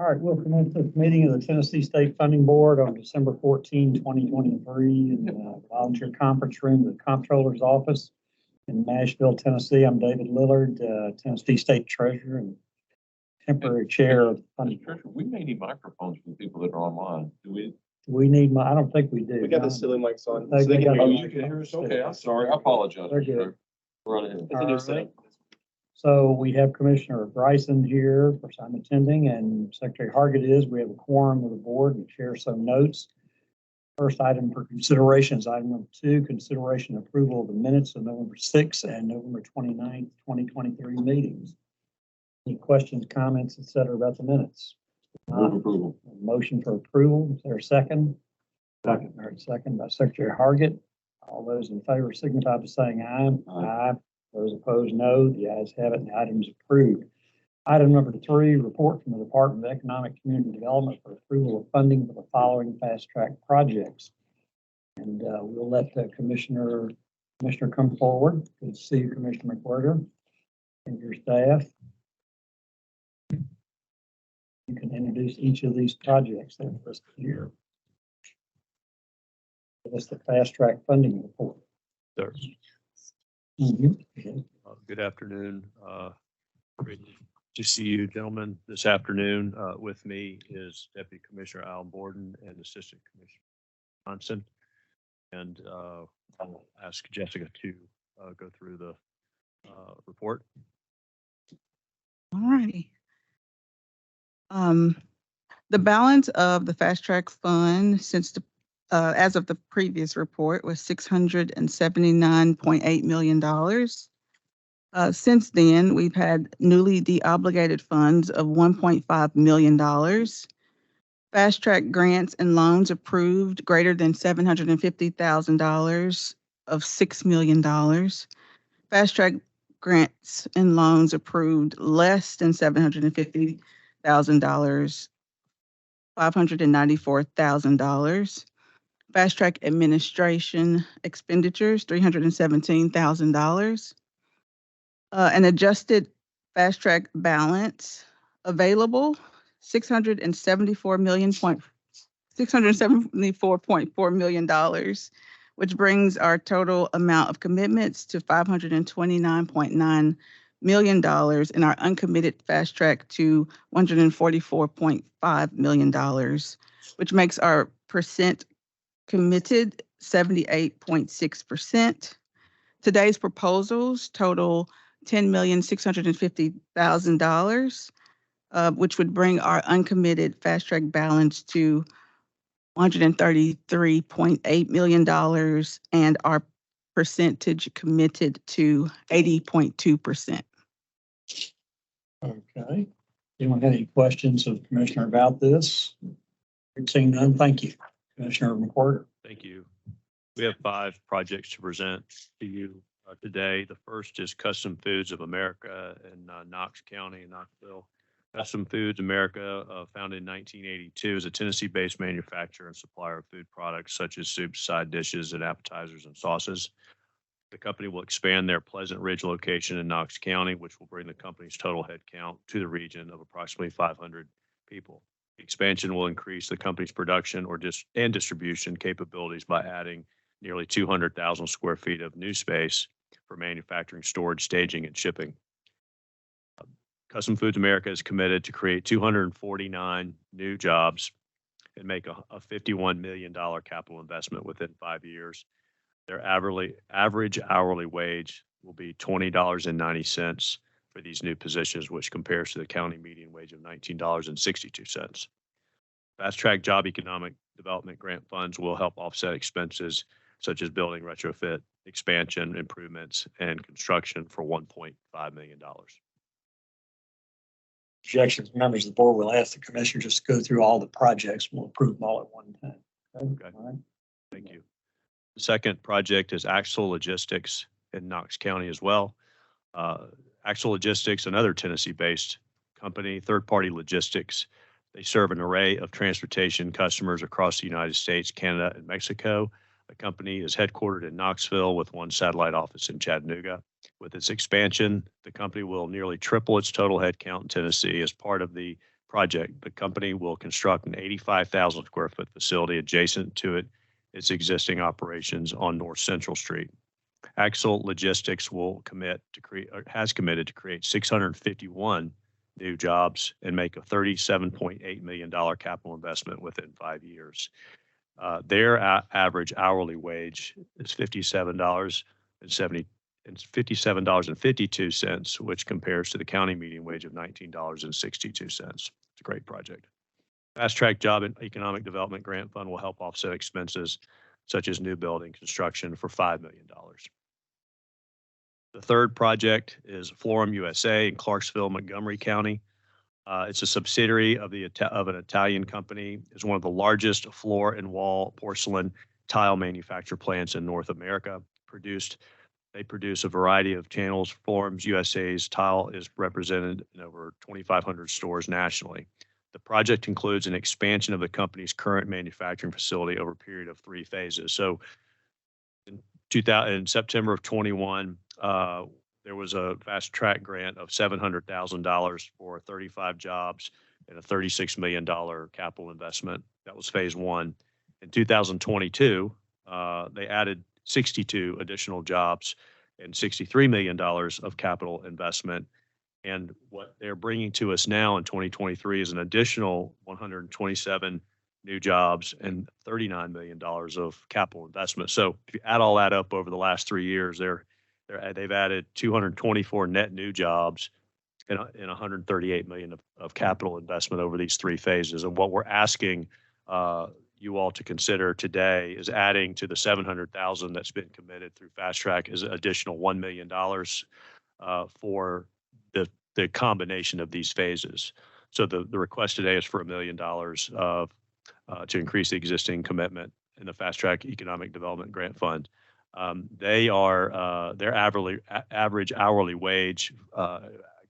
All right, we'll commence this meeting of the Tennessee State Funding Board on December 14, 2023 in the volunteer conference room of the Comptroller's office in Nashville, Tennessee. I'm David Lillard, Tennessee State Treasurer and temporary chair of the funding board. We may need microphones for the people that are online. Do we? We need I don't think we do. We got the ceiling mics on. They got Oh, the you can hear us? Okay, I'm sorry. I apologize. They're good. Run ahead. It's a new setup. So we have Commissioner Bryson here, of course I'm attending, and Secretary Hargett is. We have a quorum of the board and share some notes. First item for consideration is item number 2, consideration and approval of the minutes of November 6th and November 29th, 2023 meetings. Any questions, comments, et cetera, about the minutes? Move approval. Motion for approval. Is there a second? Second. All right, second by Secretary Hargett. All those in favor signify by saying aye. Aye. Those opposed, no. The ayes have it, and the item is approved. Item number 3, report from the Department of Economic Community Development for approval of funding for the following fast track projects. And we'll let the Commissioner come forward. Good to see you, Commissioner McWhirter, and your staff. You can introduce each of these projects that are listed here. Give us the fast track funding report. Sure. Good afternoon. Great to see you, gentlemen, this afternoon. With me is Deputy Commissioner Al Borden and Assistant Commissioner Johnson. And I'll ask Jessica to go through the report. All righty. The balance of the fast track fund since the as of the previous report was $679.8 million. Since then, we've had newly deobligated funds of $1.5 million. Fast track grants and loans approved greater than $750,000 of $6 million. Fast track grants and loans approved less than $750,000, $594,000. Fast track administration expenditures, $317,000. An adjusted fast track balance available, $674.4 million, which brings our total amount of commitments to $529.9 million, and our uncommitted fast track to $144.5 million, which makes our percent committed 78.6%. Today's proposals total $10,650,000, which would bring our uncommitted fast track balance to $133.8 million and our percentage committed to 80.2%. Okay. Anyone have any questions of the Commissioner about this? Seeing none, thank you. Commissioner McWhirter. Thank you. We have 5 projects to present to you today. The first is Custom Foods of America in Knox County in Knoxville. Custom Foods America, founded in 1982, is a Tennessee-based manufacturer and supplier of food products such as soups, side dishes, and appetizers and sauces. The company will expand their Pleasant Ridge location in Knox County, which will bring the company's total headcount to the region of approximately 500 people. The expansion will increase the company's production and distribution capabilities by adding nearly 200,000 square feet of new space for manufacturing, storage, staging, and shipping. Custom Foods America is committed to create 249 new jobs and make a $51 million capital investment within 5 years. Their average hourly wage will be $20.90 for these new positions, which compares to the county median wage of $19.62. Fast Track Job Economic Development Grant funds will help offset expenses such as building retrofit, expansion, improvements, and construction for $1.5 million. Objections, members of the board will ask the Commissioner just to go through all the projects. We'll approve them all at one time. Okay. All right. Thank you. The second project is Axle Logistics in Knox County as well. Axle Logistics, another Tennessee-based company, third-party logistics. They serve an array of transportation customers across the United States, Canada, and Mexico. The company is headquartered in Knoxville with one satellite office in Chattanooga. With its expansion, the company will nearly triple its total headcount in Tennessee as part of the project, the company will construct an 85,000 square foot facility adjacent to its existing operations on North Central Street. Axle Logistics will has committed to create 651 new jobs and make a $37.8 million capital investment within 5 years. Their average hourly wage is $57.52, which compares to the county median wage of $19.62. It's a great project. Fast Track Job and Economic Development Grant Fund will help offset expenses such as new building construction for $5 million. The third project is Florum USA in Clarksville, Montgomery County. It's a subsidiary of an Italian company. It's one of the largest floor and wall porcelain tile manufacture plants in North America. They produce a variety of channels. Florum USA's tile is represented in over 2,500 stores nationally. The project includes an expansion of the company's current manufacturing facility over a period of 3 phases. So in September of 21, there was a fast track grant of $700,000 for 35 jobs and a $36 million capital investment. That was phase 1. In 2022, they added 62 additional jobs and $63 million of capital investment. And what they're bringing to us now in 2023 is an additional 127 new jobs and $39 million of capital investment. So if you add all that up over the last 3 years, they've added 224 net new jobs and $138 million of capital investment over these 3 phases. And what we're asking you all to consider today is adding to the $700,000 that's been committed through Fast Track is an additional $1 million for the combination of these phases. So the request today is for $1 million to increase the existing commitment in the Fast Track Economic Development Grant Fund. Their average hourly wage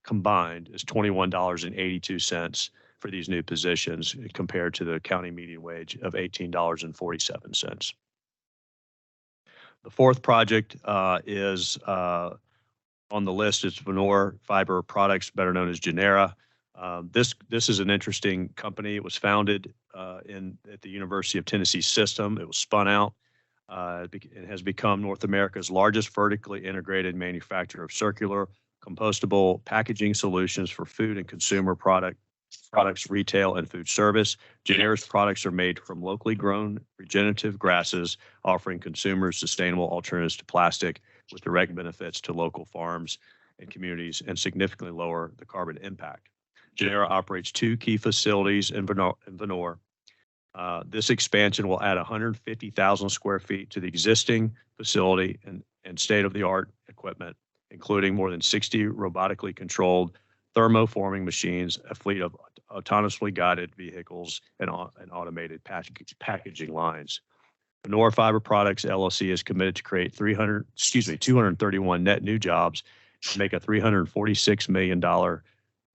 combined is $21.82 for these new positions compared to the county median wage of $18.47. The fourth project is on the list. It's Venor Fiber Products, better known as Genera. This is an interesting company. It was founded at the University of Tennessee System. It was spun out. It has become North America's largest vertically integrated manufacturer of circular, compostable packaging solutions for food and consumer products, retail, and food service. Genera's products are made from locally grown regenerative grasses, offering consumers sustainable alternatives to plastic with direct benefits to local farms and communities and significantly lower the carbon impact. Genera operates 2 key facilities in Venor. This expansion will add 150,000 square feet to the existing facility and state-of-the-art equipment, including more than 60 robotically controlled thermoforming machines, a fleet of autonomously guided vehicles, and automated packaging lines. Venor Fiber Products LLC is committed to create 231 net new jobs and make a $346 million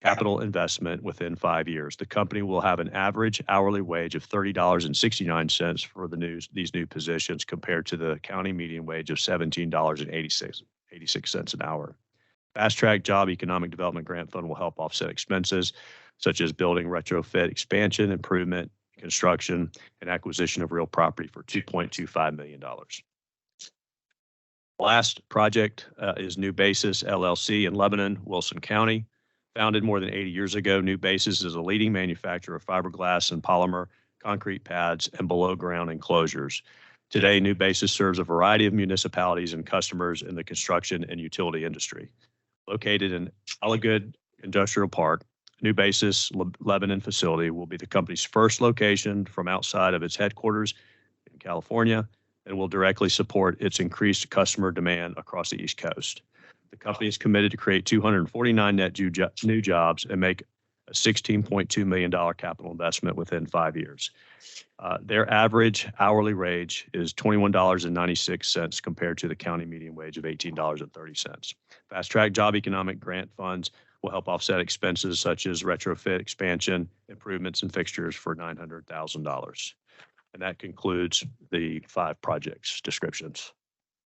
capital investment within 5 years. The company will have an average hourly wage of $30.69 for these new positions compared to the county median wage of $17.86 an hour. Fast Track Job Economic Development Grant Fund will help offset expenses such as building retrofit, expansion, improvement, construction, and acquisition of real property for $2.25 million. Last project is New Basis LLC in Lebanon, Wilson County. Founded more than 80 years ago, New Basis is a leading manufacturer of fiberglass and polymer concrete pads and below-ground enclosures. Today, New Basis serves a variety of municipalities and customers in the construction and utility industry. Located in Alligood Industrial Park, New Basis Lebanon facility will be the company's first location from outside of its headquarters in California and will directly support its increased customer demand across the East Coast. The company is committed to create 249 net new jobs and make a $16.2 million capital investment within 5 years. Their average hourly wage is $21.96 compared to the county median wage of $18.30. Fast Track Job Economic Grant Funds will help offset expenses such as retrofit, expansion, improvements, and fixtures for $900,000. And that concludes the 5 projects descriptions.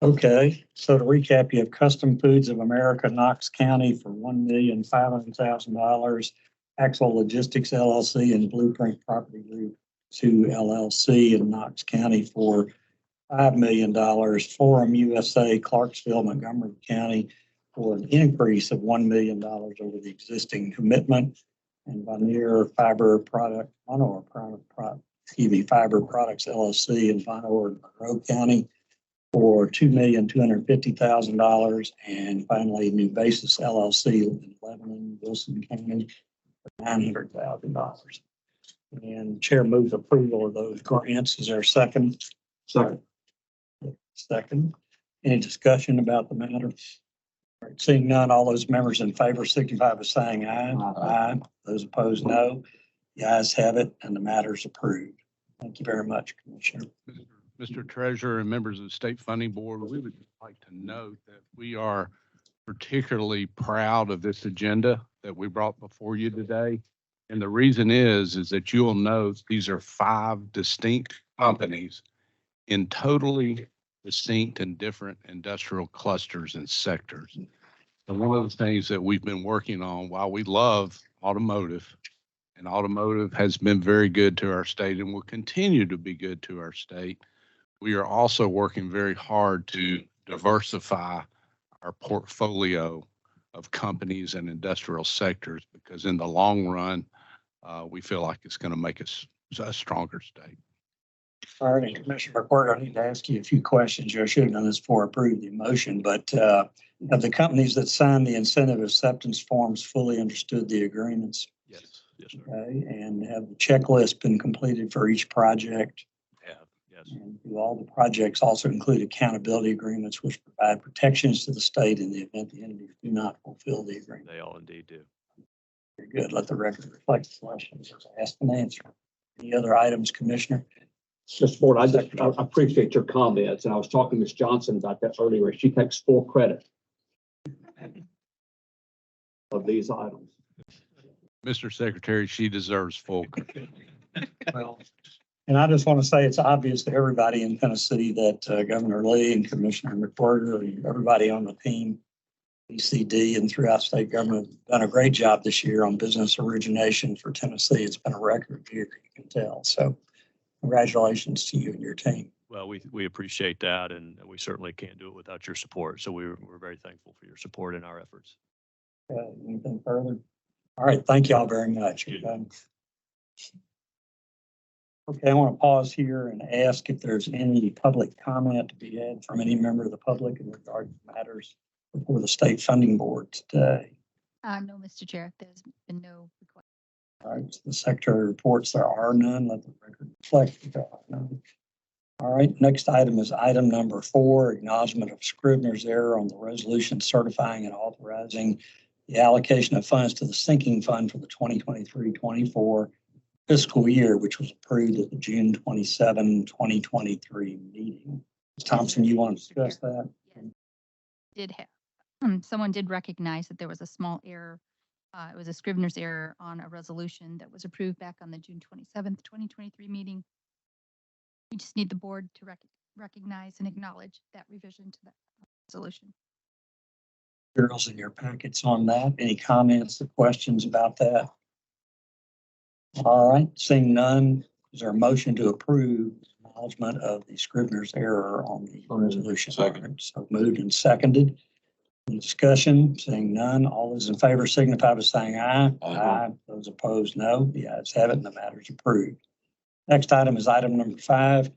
Okay, so to recap, you have Custom Foods of America, Knox County for $1,500,000. Axel Logistics LLC and Blueprint Property Group 2 LLC in Knox County for $5 million. Forum USA, Clarksville, Montgomery County for an increase of $1 million over the existing commitment. And Vanir Fiber Product, Fiber Products LLC in Vonore, Monroe County for $2,250,000. And finally, New Basis LLC in Lebanon, Wilson County for $900,000. And Chair moves approval of those grants. Is there a second? Second. Second. Any discussion about the matter? All right, seeing none, all those members in favor signify by saying aye. Aye. Those opposed, no. The ayes have it, and the matter is approved. Thank you very much, Commissioner. Mr. Treasurer and members of the State Funding Board, we would like to note that we are particularly proud of this agenda that we brought before you today. And the reason is that you will note these are 5 distinct companies in totally distinct and different industrial clusters and sectors. And one of the things that we've been working on, while we love automotive, and automotive has been very good to our state and will continue to be good to our state, we are also working very hard to diversify our portfolio of companies and industrial sectors, because in the long run, we feel like it's going to make us a stronger state. All right, and Commissioner McWhorter, I need to ask you a few questions. I should have done this before I approved the motion, but have the companies that signed the incentive acceptance forms fully understood the agreements? Yes, yes, sir. Okay, and have the checklist been completed for each project? Have, yes. And do all the projects also include accountability agreements which provide protections to the state in the event the entities do not fulfill the agreement? They all indeed do. Very good. Let the record reflect the questions as asked and answered. Any other items, Commissioner? Mr. Board, I appreciate your comments, and I was talking to Ms. Johnson about that earlier. She takes full credit of these items. Mr. Secretary, she deserves full. Well, and I just want to say it's obvious to everybody in Tennessee that Governor Lee and Commissioner McWhorter and everybody on the team, ECD and throughout state government, have done a great job this year on business origination for Tennessee. It's been a record year, you can tell. So congratulations to you and your team. Well, we appreciate that, and we certainly can't do it without your support. So we're very thankful for your support in our efforts. Anything further? All right, thank you all very much. Okay, I want to pause here and ask if there's any public comment to be had from any member of the public in regard to matters before the State Funding Board today. No, Mr. Chair, there's been no request. All right, so the Secretary reports there are none. Let the record reflect there are none. All right, next item is item number 4, acknowledgement of Scrivener's error on the resolution certifying and authorizing the allocation of funds to the sinking fund for the 2023-24 fiscal year, which was approved at the June 27, 2023 meeting. Ms. Thompson, you want to discuss that? Someone did recognize that there was a small error. It was a Scrivener's error on a resolution that was approved back on the June 27th, 2023 meeting. We just need the board to recognize and acknowledge that revision to that resolution. Materials in your packets on that. Any comments or questions about that? All right, seeing none, is there a motion to approve acknowledgement of the Scrivener's error on the resolution? Second. So moved and seconded. Any discussion? Seeing none, all those in favor signify by saying aye. Aye. Those opposed, no. The ayes have it, and the matter is approved. Next item is item number 5,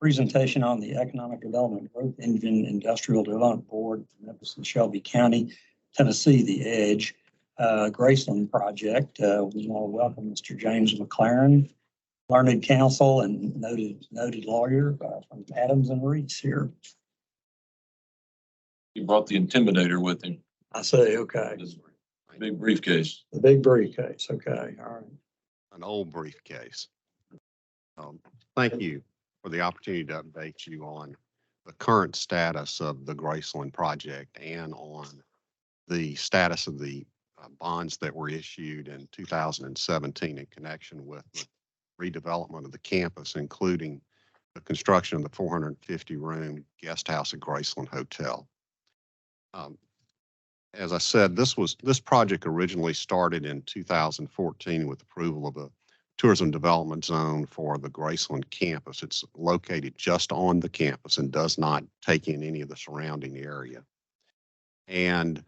presentation on the Economic Development Growth Engine Industrial Development Board, Memphis and Shelby County, Tennessee, the EDGE Graceland project. We want to welcome Mr. James McLaren, learned counsel and noted lawyer from Adams and Reese here. He brought the Intimidator with him. I say, okay. This big briefcase. The big briefcase. Okay. All right. An old briefcase. Thank you for the opportunity to update you on the current status of the Graceland project and on the status of the bonds that were issued in 2017 in connection with the redevelopment of the campus, including the construction of the 450-room guest house at Graceland Hotel. as I said, this project originally started in 2014 with approval of a tourism development zone for the Graceland campus. It's located just on the campus and does not take in any of the surrounding area. And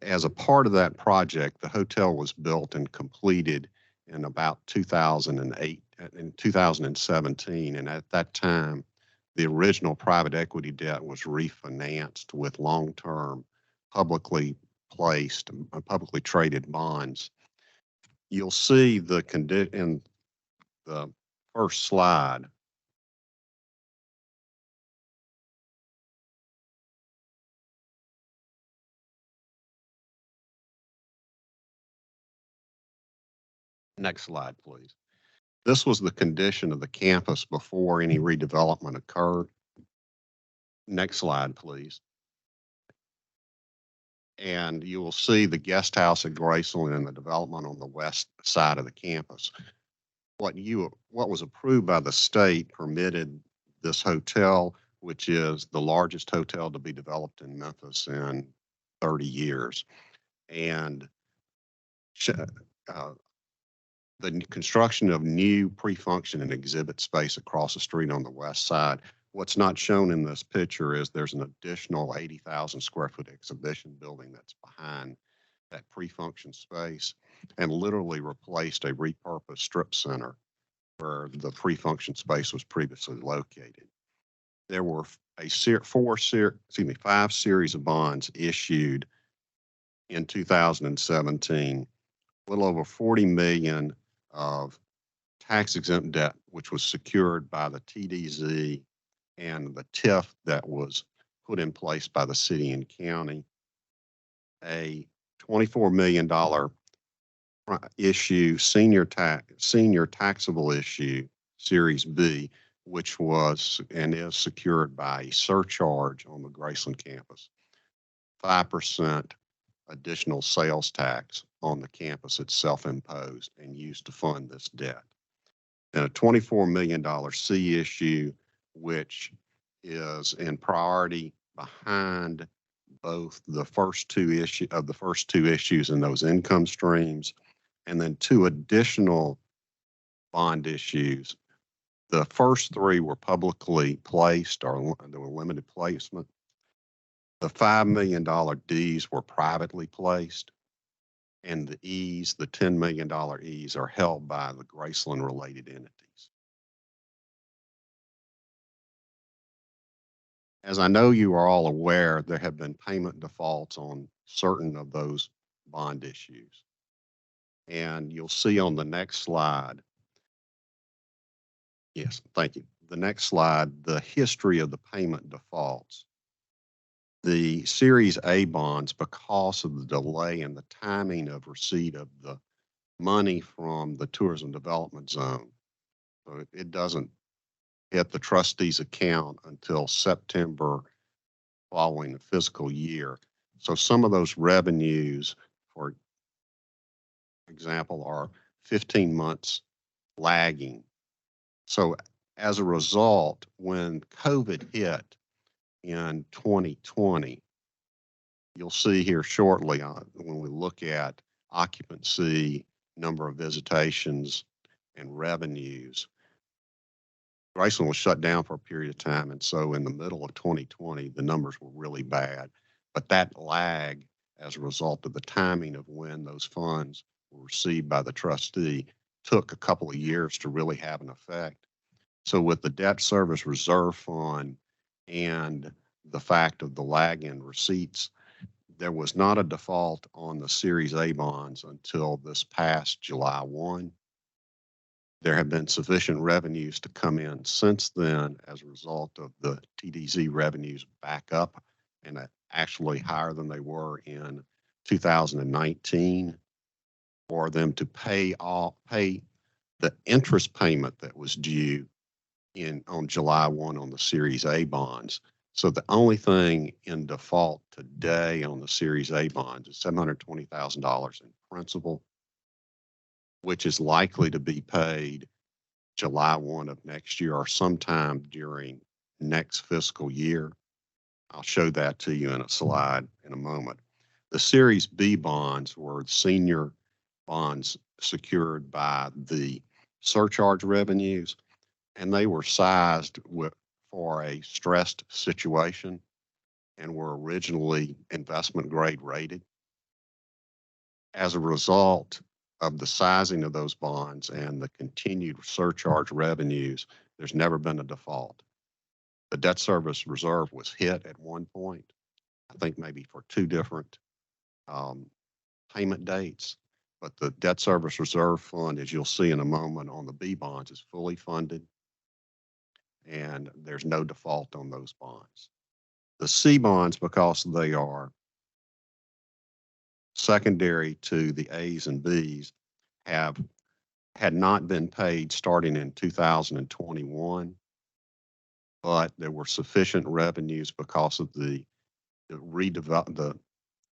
as a part of that project, the hotel was built and completed in about 2008, in 2017. And at that time, the original private equity debt was refinanced with long-term publicly placed, publicly traded bonds. You'll see in the first slide, next slide, please. This was the condition of the campus before any redevelopment occurred. Next slide, please. And you will see the guest house at Graceland and the development on the west side of the campus. What was approved by the state permitted this hotel, which is the largest hotel to be developed in Memphis in 30 years. And the construction of new pre-function and exhibit space across the street on the west side. What's not shown in this picture is there's an additional 80,000 square foot exhibition building that's behind that pre-function space and literally replaced a repurposed strip center where the pre-function space was previously located. There were five series of bonds issued in 2017, a little over 40 million of tax exempt debt, which was secured by the TDZ and the TIF that was put in place by the city and county, a $24 million issue, senior taxable issue, Series B, which was and is secured by a surcharge on the Graceland campus, 5% additional sales tax on the campus it's self-imposed and used to fund this debt. And a $24 million C issue, which is in priority behind both the first two issues in those income streams, and then two additional bond issues. The first three were publicly placed or there were limited placement. The $5 million Ds were privately placed, and the Es, the $10 million Es, are held by the Graceland related entities. As I know you are all aware, there have been payment defaults on certain of those bond issues. And you'll see on the next slide, yes, thank you. The next slide, the history of the payment defaults. The Series A bonds, because of the delay in the timing of receipt of the money from the tourism development zone, so it doesn't hit the trustee's account until September following the fiscal year. So some of those revenues, for example, are 15 months lagging. So as a result, when COVID hit in 2020, you'll see here shortly when we look at occupancy, number of visitations, and revenues, Graceland was shut down for a period of time. And so in the middle of 2020, the numbers were really bad. But that lag, as a result of the timing of when those funds were received by the trustee, took a couple of years to really have an effect. So with the debt service reserve fund and the fact of the lag in receipts, there was not a default on the Series A bonds until this past July 1. There have been sufficient revenues to come in since then as a result of the TDZ revenues back up and actually higher than they were in 2019 for them to pay the interest payment that was due on July 1 on the Series A bonds. So the only thing in default today on the Series A bonds is $720,000 in principal, which is likely to be paid July 1 of next year or sometime during next fiscal year. I'll show that to you in a slide in a moment. The Series B bonds were senior bonds secured by the surcharge revenues, and they were sized for a stressed situation and were originally investment grade rated. As a result of the sizing of those bonds and the continued surcharge revenues, there's never been a default. The debt service reserve was hit at one point, I think maybe for two different payment dates, but the debt service reserve fund, as you'll see in a moment on the B bonds, is fully funded and there's no default on those bonds. The C bonds, because they are secondary to the A's and B's, had not been paid starting in 2021, but there were sufficient revenues because of the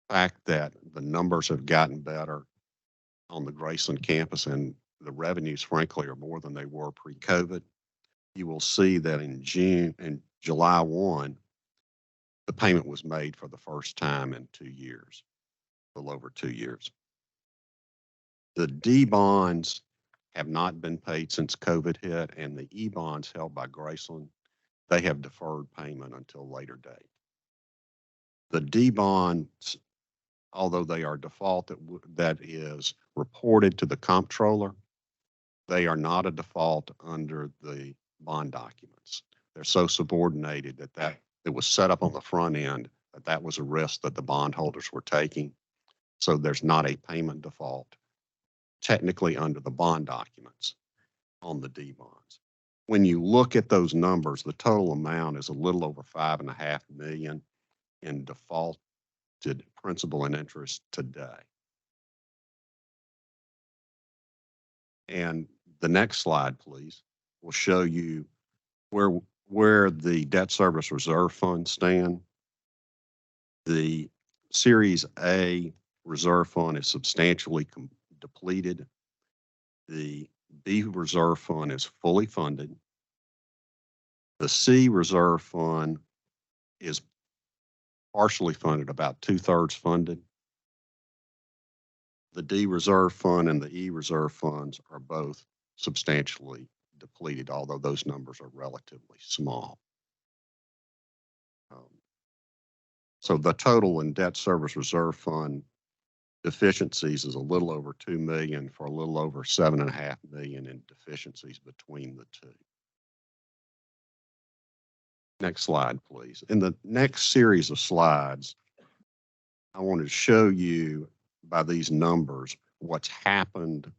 fact that the numbers have gotten better on the Graceland campus and the revenues, frankly, are more than they were pre-COVID. You will see that in July 1, the payment was made for the first time in 2 years, a little over 2 years. The D bonds have not been paid since COVID hit, and the E bonds held by Graceland, they have deferred payment until a later date. The D bonds, although they are default that is reported to the comptroller, they are not a default under the bond documents. They're so subordinated that it was set up on the front end that was a risk that the bondholders were taking. So there's not a payment default technically under the bond documents on the D bonds. When you look at those numbers, the total amount is a little over $5.5 million in defaulted principal and interest today. And the next slide, please, will show you where the debt service reserve funds stand. The Series A reserve fund is substantially depleted. The B reserve fund is fully funded. The C reserve fund is partially funded, about 2/3 funded. The D reserve fund and the E reserve funds are both substantially depleted, although those numbers are relatively small. So the total in debt service reserve fund deficiencies is a little over $2 million for a little over $7.5 million in deficiencies between the two. Next slide, please. In the next series of slides, I want to show you by these numbers what's happened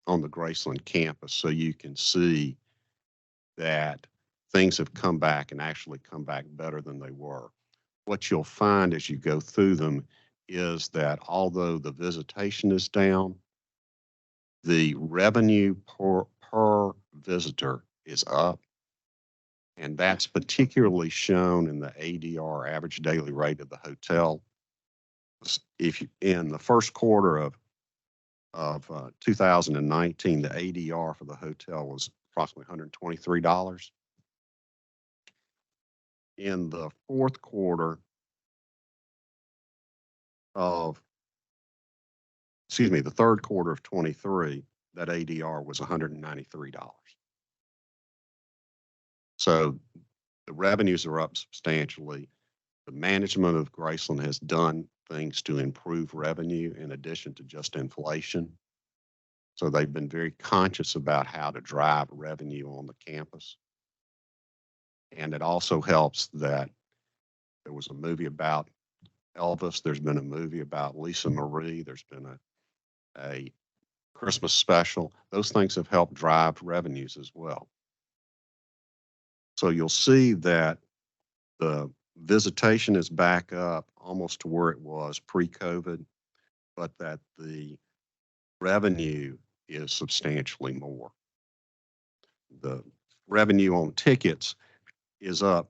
on the Graceland campus, so you can see that things have come back and actually come back better than they were. What you'll find as you go through them is that although the visitation is down, the revenue per visitor is up. And that's particularly shown in the ADR, average daily rate of the hotel. In the first quarter of 2019, the ADR for the hotel was approximately $123. In the fourth quarter the third quarter of 23, that ADR was $193. So the revenues are up substantially. The management of Graceland has done things to improve revenue in addition to just inflation. So they've been very conscious about how to drive revenue on the campus. And it also helps that there was a movie about Elvis. There's been a movie about Lisa Marie. There's been a Christmas special. Those things have helped drive revenues as well. So you'll see that the visitation is back up almost to where it was pre-COVID, but that the revenue is substantially more. The revenue on tickets is up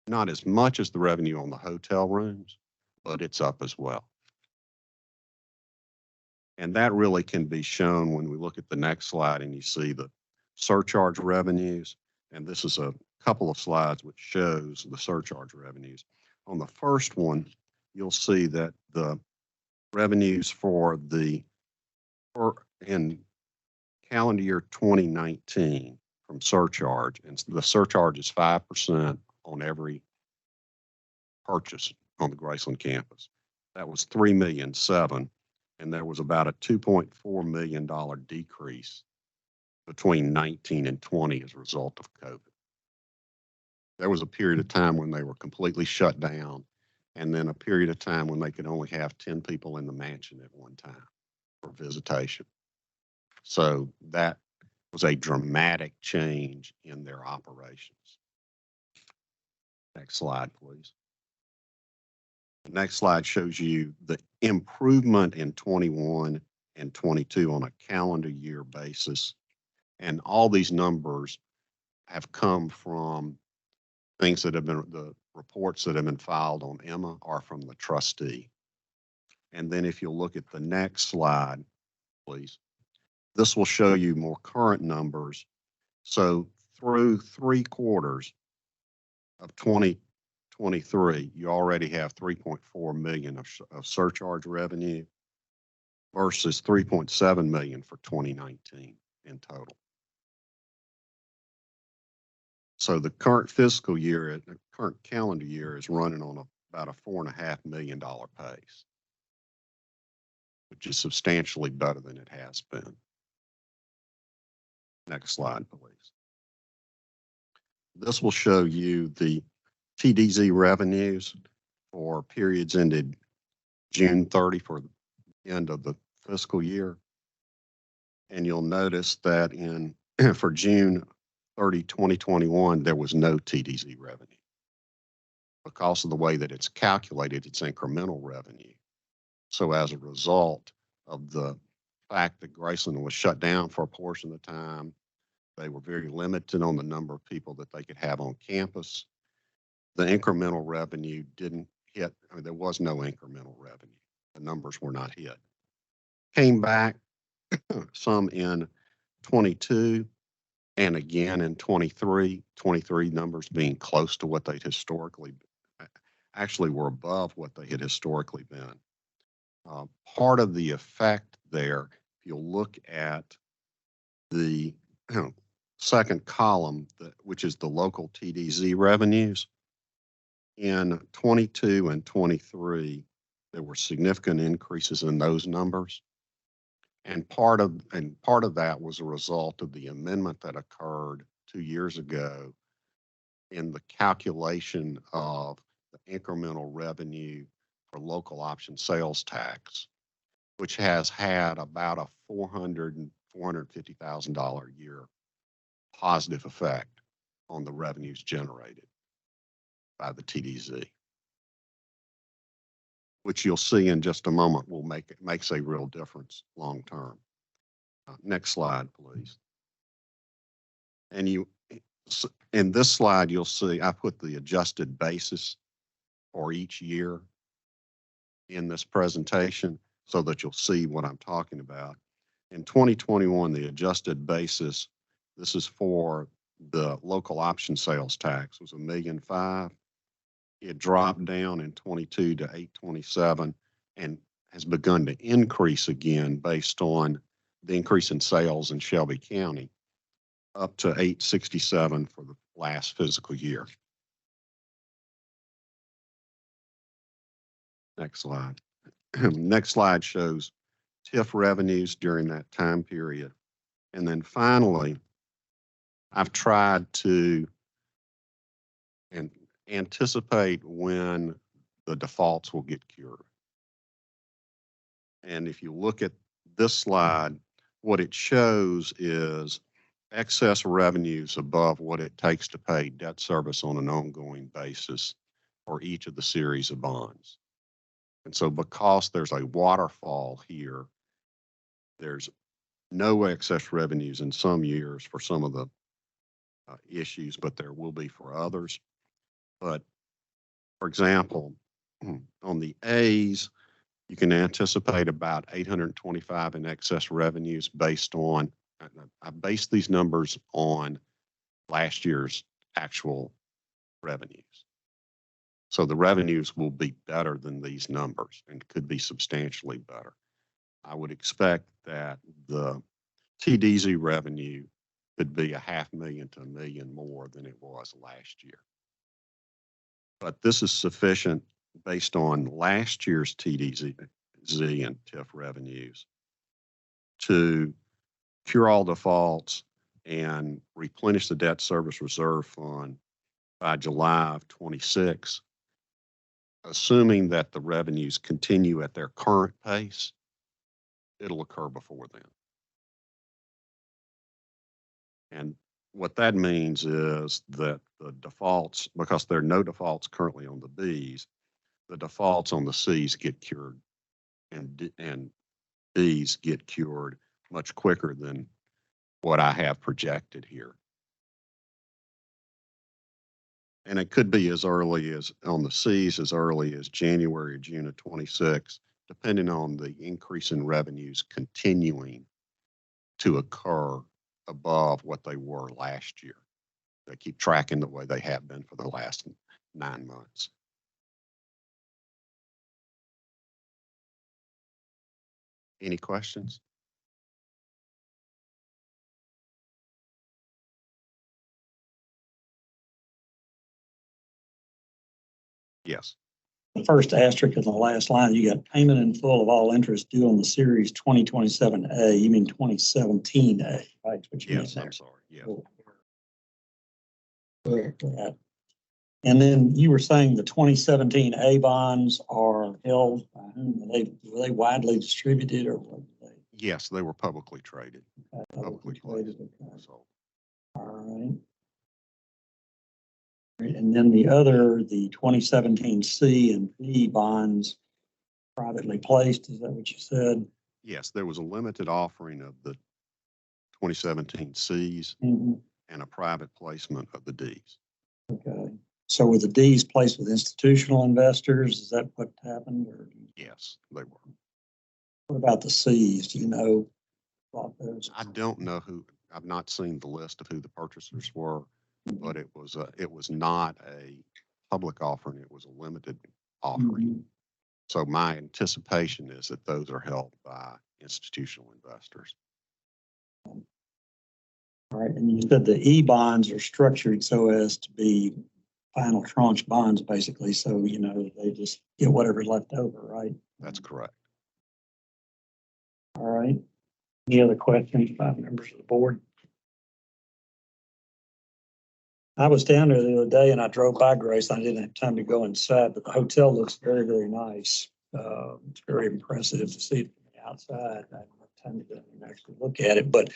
not as much as the revenue on the hotel rooms, but it's up as well. And that really can be shown when we look at the next slide and you see the surcharge revenues. And this is a couple of slides which shows the surcharge revenues. On the first one, you'll see that the revenues for in calendar year 2019 from surcharge, and the surcharge is 5% on every purchase on the Graceland campus. That was $3.7 million, and there was about a $2.4 million decrease between 19 and 20 as a result of COVID. There was a period of time when they were completely shut down, and then a period of time when they could only have 10 people in the mansion at one time for visitation. So that was a dramatic change in their operations. Next slide, please. The next slide shows you the improvement in 21 and 22 on a calendar year basis. And all these numbers have come from things that have been, the reports that have been filed on Emma are from the trustee. And then if you look at the next slide, please, this will show you more current numbers. So through 3 quarters of 2023, you already have 3.4 million of surcharge revenue versus 3.7 million for 2019 in total. So the current fiscal year, the current calendar year is running on about a $4.5 million pace, which is substantially better than it has been. Next slide, please. This will show you the TDZ revenues for periods ended June 30 for the end of the fiscal year. And you'll notice that for June 30, 2021, there was no TDZ revenue. Because of the way that it's calculated, it's incremental revenue. So as a result of the fact that Graceland was shut down for a portion of the time, they were very limited on the number of people that they could have on campus. The incremental revenue didn't hit. I mean, there was no incremental revenue. The numbers were not hit. Came back some in 22 and again in 23 numbers being close to what they'd historically, actually were above what they had historically been. Part of the effect there, if you'll look at the second column, which is the local TDZ revenues, in 22 and 23, there were significant increases in those numbers. And part of that was a result of the amendment that occurred 2 years ago in the calculation of the incremental revenue for local option sales tax, which has had about a $400,000 and $450,000 a year positive effect on the revenues generated by the TDZ, which you'll see in just a moment makes a real difference long term. Next slide, please. And in this slide, you'll see I put the adjusted basis for each year in this presentation so that you'll see what I'm talking about. In 2021, the adjusted basis, this is for the local option sales tax, was $1.5 million. It dropped down in 22 to 827 and has begun to increase again based on the increase in sales in Shelby County up to 867 for the last fiscal year. Next slide. Next slide shows TIF revenues during that time period. And then finally, I've tried to anticipate when the defaults will get cured. And if you look at this slide, what it shows is excess revenues above what it takes to pay debt service on an ongoing basis for each of the series of bonds. And so because there's a waterfall here, there's no excess revenues in some years for some of the issues, but there will be for others. But for example, on the A's, you can anticipate about 825 in excess revenues based on, I based these numbers on last year's actual revenues. So the revenues will be better than these numbers and could be substantially better. I would expect that the TDZ revenue could be $500,000 to $1 million more than it was last year. But this is sufficient based on last year's TDZ and TIF revenues to cure all defaults and replenish the debt service reserve fund by July of 26, assuming that the revenues continue at their current pace. It'll occur before then. And what that means is that the defaults, because there are no defaults currently on the Bs, the defaults on the Cs get cured and Ds get cured much quicker than what I have projected here. And it could be as early as on the Cs, as early as January or June of 26, depending on the increase in revenues continuing to occur above what they were last year. They keep tracking the way they have been for the last 9 months. Any questions? Yes. The first asterisk in the last line, you got payment in full of all interest due on the series 2027A. You mean 2017A, right? That's what you mean Yes, there. I'm sorry. Yeah. And then you were saying the 2017A bonds are held by whom? Were they widely distributed or were they? Yes, they were publicly traded. Publicly traded? placed. Okay. So All right. And then the other, the 2017C and B bonds privately placed, is that what you said? yes, there was a limited offering of the 2017 Cs Mhm. and a private placement of the Ds. Okay. So were the Ds placed with institutional investors? Is that what happened? Or Yes, they were. what about the Cs? Do you know about those? I don't know who, I've not seen the list of who the purchasers were, but it was not a public offering. It was a limited offering. Mhm. So my anticipation is that those are held by institutional investors. All right. And you said the E bonds are structured so as to be final tranche bonds, basically. So, you know, they just get whatever's left over, right? That's correct. All right. Any other questions by members of the board? I was down there the other day and I drove by Grace. I didn't have time to go inside, but the hotel looks very, very nice. It's very impressive to see it from the outside. I didn't have time to go and actually look at it, but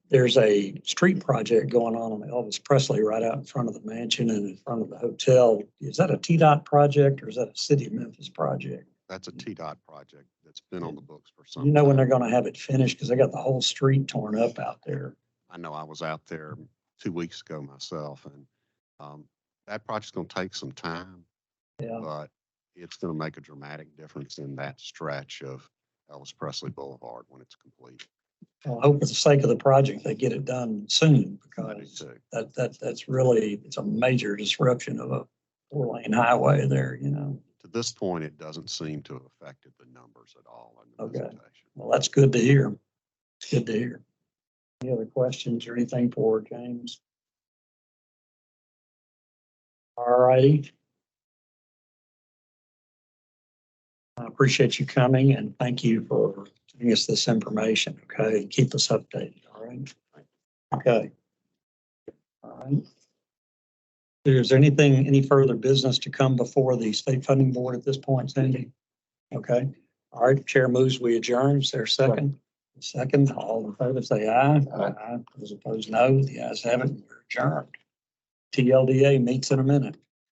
there's a street project going on Elvis Presley right out in front of the mansion and in front of the hotel. Is that a TDOT project or is that a City of Memphis project? That's a TDOT project that's been on the books for some You know when time. they're going to have it finished? Because they got the whole street torn up out there. I know I was out there 2 weeks ago myself, and that project's going to take some time, Yeah. but it's going to make a dramatic difference in that stretch of Elvis Presley Boulevard when it's complete. Well, I hope for the sake of the project, they get it done soon I do because too. that's really, it's a major disruption of a 4-lane highway there, you know. To this point, it doesn't seem to have affected the numbers at all in the Okay. visitation. Well, that's good to hear. It's good to hear. Any other questions or anything for James? All righty. I appreciate you coming and thank you for giving us this information, okay? And keep us updated, all right? Okay. All right. Is there anything, any further business to come before the State Funding Board at this point, Sandy? Okay. All right, Chair moves we adjourn. Is there a second? Second, all in favor, say aye. Aye. Those opposed, no. The ayes have it. We're adjourned. TLDA meets in a minute.